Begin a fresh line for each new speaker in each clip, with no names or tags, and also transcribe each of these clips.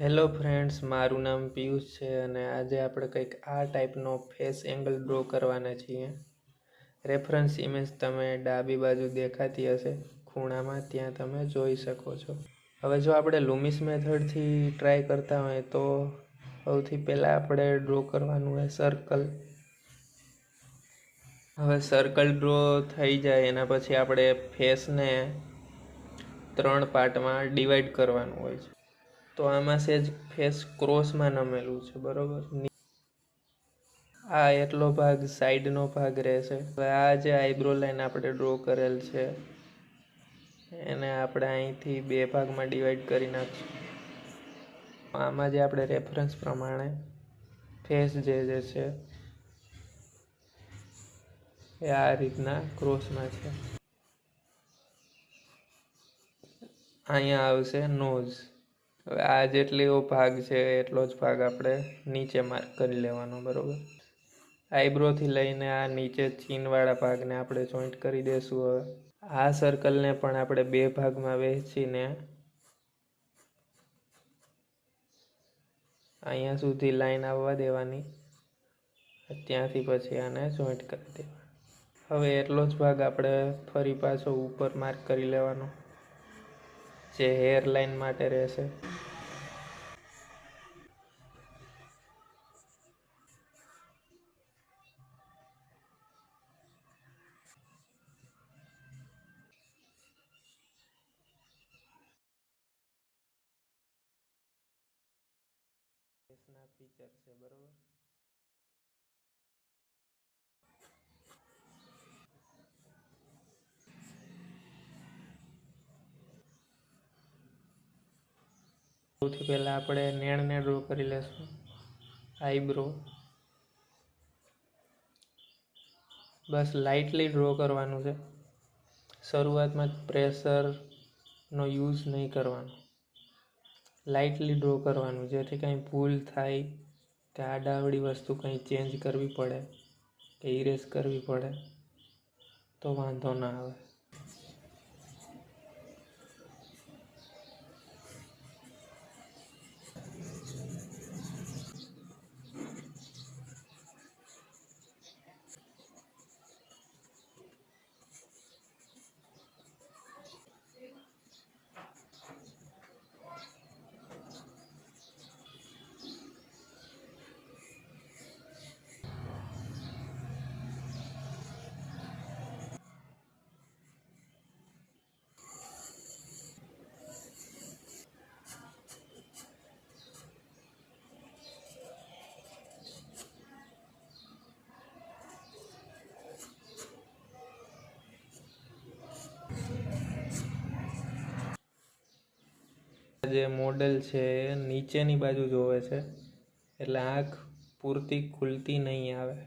Hello friends, મારું નામ પિયુષ છે અને આજે આપણે કંઈક આ ટાઈપનો ફેસ એંગલ ડ્રો કરવાના છીએ. રેફરન્સ ઇમેજ તમે ડાબી બાજુ દેખાતી હશે ખૂણામાં, ત્યાં તમે જોઈ શકો છો. હવે જો આપણે લુમિસ મેથડથી ટ્રાય કરતા હોય તો સૌથી પહેલાં આપણે ડ્રો કરવાનું હોય સર્કલ. હવે સર્કલ ડ્રો થઈ જાય એના પછી આપણે ફેસને 3 પાર્ટમાં ડિવાઈડ કરવાનું હોય છે. તો આમાં સેજ ફેસ ક્રોસમાં નમેલું છે, બરોબર. આ એટલો ભાગ સાઈડનો ભાગ રહેશે. હવે આ જે આઈબ્રો લાઈન આપણે ડ્રો કરેલ છે એને આપણે અહીંથી 2 ભાગમાં ડિવાઈડ કરી નાખશું. આમાં જે આપણે રેફરન્સ પ્રમાણે ફેસ જે છે એ આ રીતના ક્રોસમાં છે. અહીંયા આવશે નોઝ. હવે આ જેટલો ભાગ છે એટલો જ ભાગ આપણે નીચે માર્ક કરી લેવાનો, બરોબર. આઈબ્રોથી લઈને આ નીચે ચીનવાળા ભાગને આપણે જોઈન્ટ કરી દઈશું. હવે આ સર્કલને પણ આપણે 2 ભાગમાં વહેંચીને અહીંયા સુધી લાઈન આવવા દેવાની, ત્યાંથી પછી આને જોઈન્ટ કરી દેવાનું. હવે એટલો જ ભાગ આપણે ફરી પાછો ઉપર માર્ક કરી લેવાનો, જે હેર લાઈન માટે રહેશે. ફેસના ફીચર છે, બરોબર. સૌથી પહેલાં આપણે નેણને ડ્રો કરી લેશું. આઈબ્રો બસ લાઇટલી ડ્રો કરવાનું છે. શરૂઆતમાં જ પ્રેશરનો યુઝ નહીં કરવાનો, લાઇટલી ડ્રો કરવાનું, જેથી કંઈ ભૂલ થાય કે આડાઅવળી વસ્તુ કંઈ ચેન્જ કરવી પડે કે ઇરેઝ કરવી પડે તો વાંધો ના આવે. જે મોડેલ છે એ નીચેની બાજુ જોવે છે, એટલે આંખ પૂરતી ખુલતી નહીં આવે.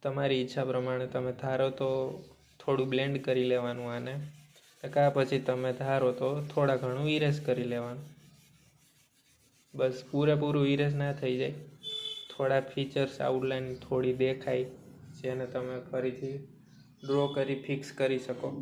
તમારી ઈચ્છા પ્રમાણે તમે ધારો તો થોડું બ્લેન્ડ કરી લેવાનું આને, કાં પછી તમે ધારો તો થોડા ઘણું ઇરેઝ કરી લેવાનું. બસ પૂરેપૂરું ઇરેઝ ના થઈ જાય, થોડા ફીચર્સ આઉટલાઈન થોડી દેખાય, જેને તમે ફરીથી ડ્રો કરી ફિક્સ કરી શકો.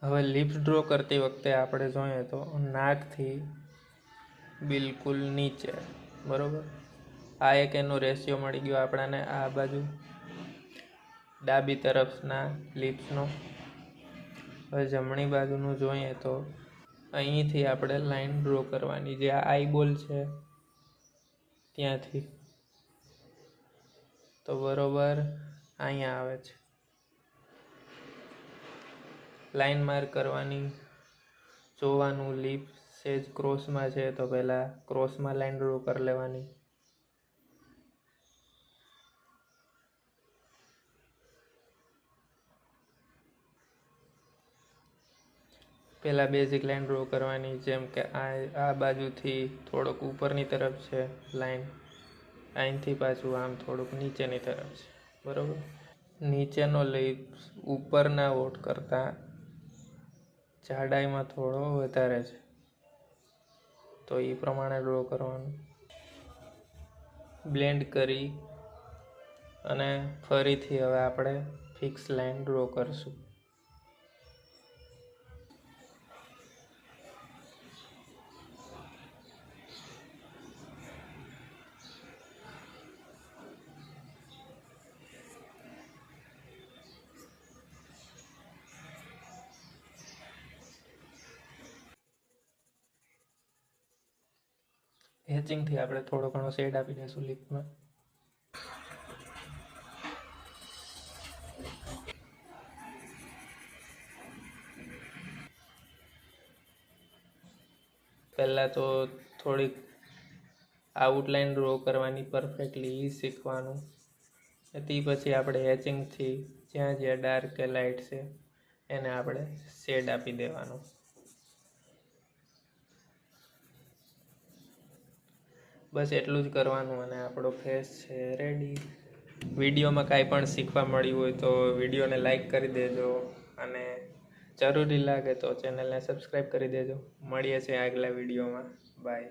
હવે લિપ્સ ડ્રો કરતી વખતે આપણે જોઈએ તો નાકથી બિલકુલ નીચે, બરાબર. આ એક એનો રેશિયો મળી ગયો આપણાને આ બાજુ ડાબી તરફના લિપ્સનો. હવે જમણી બાજુનું જોઈએ તો અહીંથી આપણે લાઈન ડ્રો કરવાની, જે આ આઈબોલ છે ત્યાંથી, તો બરોબર અહીંયા આવે છે. લાઈન માર્ક કરવાની, જોવાનું લિપ સેજ ક્રોસમાં છે તો પહેલાં ક્રોસમાં લાઈન ડ્રો કરી લેવાની. પહેલાં બેઝિક લાઈન ડ્રો કરવાની, જેમ કે આ બાજુથી થોડોક ઉપરની તરફ છે લાઈન, અહીંથી પાછું આમ થોડુંક નીચેની તરફ છે, બરાબર. નીચેનો લિપ્સ ઉપરના હોઠ કરતાં જાડાઈમાં થોડો વધારે છે, તો એ પ્રમાણે ડ્રો કરવાનું. બ્લેન્ડ કરી અને ફરીથી હવે આપણે ફિક્સ લાઈન ડ્રો કરશું. હેચિંગથી આપણે થોડો ઘણો શેડ આપી દઈશું લિપમાં. પહેલાં તો થોડીક આઉટલાઈન ડ્રો કરવાની પરફેક્ટલી, એ શીખવાનું. તે પછી આપણે હેચિંગથી જ્યાં જ્યાં ડાર્ક કે લાઇટ છે એને આપણે શેડ આપી દેવાનું. બસ એટલું જ કરવાનું અને આપણો ફેસ છે રેડી. વિડીયોમાં કાંઈ પણ શીખવા મળ્યું હોય તો વિડીયોને લાઈક કરી દેજો અને જરૂરી લાગે તો ચેનલને સબસ્ક્રાઈબ કરી દેજો. મળીએ છીએ આગલા વિડીયોમાં. બાય.